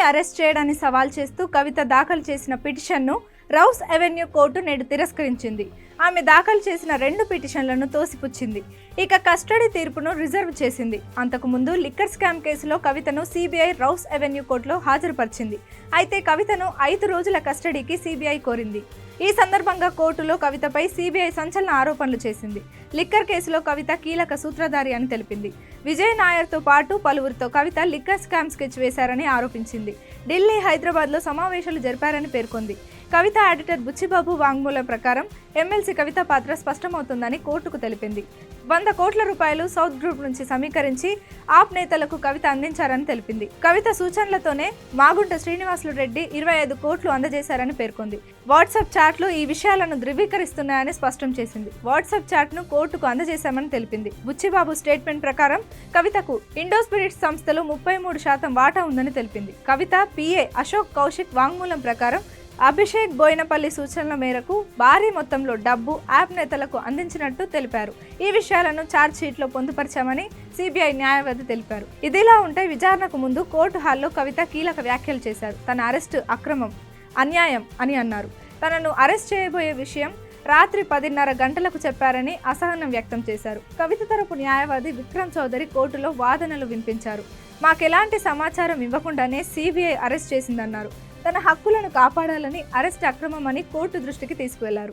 Arrest చేయడాన్ని సవాల్ చేస్తూ కవిత దాఖలు చేసిన పిటిషన్ను రౌస్ అవెన్యూ కోర్టు నేడు తిరస్కరించింది. ఆమె దాఖలు చేసిన 2 పిటిషన్లను తోసిపుచ్చింది. ఇక కస్టడీ తీర్పును రిజర్వ్ చేసింది. అంతకుముందు లిక్కర్ స్కామ్ కేసులో కవితను సిబిఐ రౌస్ అవెన్యూ కోర్టులో హాజరుపరిచింది. అయితే కవితను 5 రోజుల కస్టడీకి సిబిఐ కోరింది. ఈ సందర్భంగా కోర్టులో కవితపై సిబిఐ సంచలన ఆరోపణలు చేసింది. లిక్కర్ కేసులో కవిత కీలక సూత్రధారి అని తెలిపింది. విజయ్ నాయర్తో పాటు పలువురితో కవిత లిక్కర్ స్కామ్ స్కెచ్ వేశారని ఆరోపించింది. ఢిల్లీ, హైదరాబాద్లో సమావేశాలు జరిపారని పేర్కొంది. కవిత ఎడిటర్ బుచ్చిబాబు వాంగ్మూలం ప్రకారం ఎమ్మెల్సీ కవిత పాత్ర స్పష్టమవుతుందని కోర్టుకు తెలిపింది. 100 కోట్ల రూపాయలు సౌత్ గ్రూప్ నుంచి సమీకరించి ఆప్ నేతలకు కవిత అందించారని తెలిపింది. కవిత సూచనలతోనే మాగుంట శ్రీనివాసులు రెడ్డి 25 కోట్లు అందజేశారని పేర్కొంది. వాట్సాప్ చాట్లు ఈ విషయాలను ధృవీకరిస్తున్నాయని స్పష్టం చేసింది. వాట్సాప్ చాట్ను కోర్టుకు అందజేశామని తెలిపింది. బుచ్చిబాబు స్టేట్మెంట్ ప్రకారం కవితకు ఇండోస్పిరిట్స్ సంస్థలో 33% వాటా ఉందని తెలిపింది. కవిత పిఏ అశోక్ కౌశిక్ వాంగ్మూలం ప్రకారం అభిషేక్ బోయినపల్లి సూచనల మేరకు భారీ మొత్తంలో డబ్బు యాప్ నేతలకు అందించినట్టు తెలిపారు. ఈ విషయాలను ఛార్జ్ షీట్లో పొందుపరిచామని సిబిఐ న్యాయవాది తెలిపారు. ఇదిలా ఉంటే విచారణకు ముందు కోర్టు హాల్లో కవిత కీలక వ్యాఖ్యలు చేశారు. తన అరెస్టు అక్రమం, అన్యాయం అని అన్నారు. తనను అరెస్ట్ చేయబోయే విషయం రాత్రి 10:30 గంటలకు చెప్పారని అసహనం వ్యక్తం చేశారు. కవిత తరపు న్యాయవాది విక్రమ్ చౌదరి కోర్టులో వాదనలు వినిపించారు. మాకెలాంటి సమాచారం ఇవ్వకుండానే సిబిఐ అరెస్ట్ చేసిందన్నారు. తన హక్కులను కాపాడాలని అరెస్ట్ అక్రమమని కోర్టు దృష్టికి తీసుకువెళ్లారు.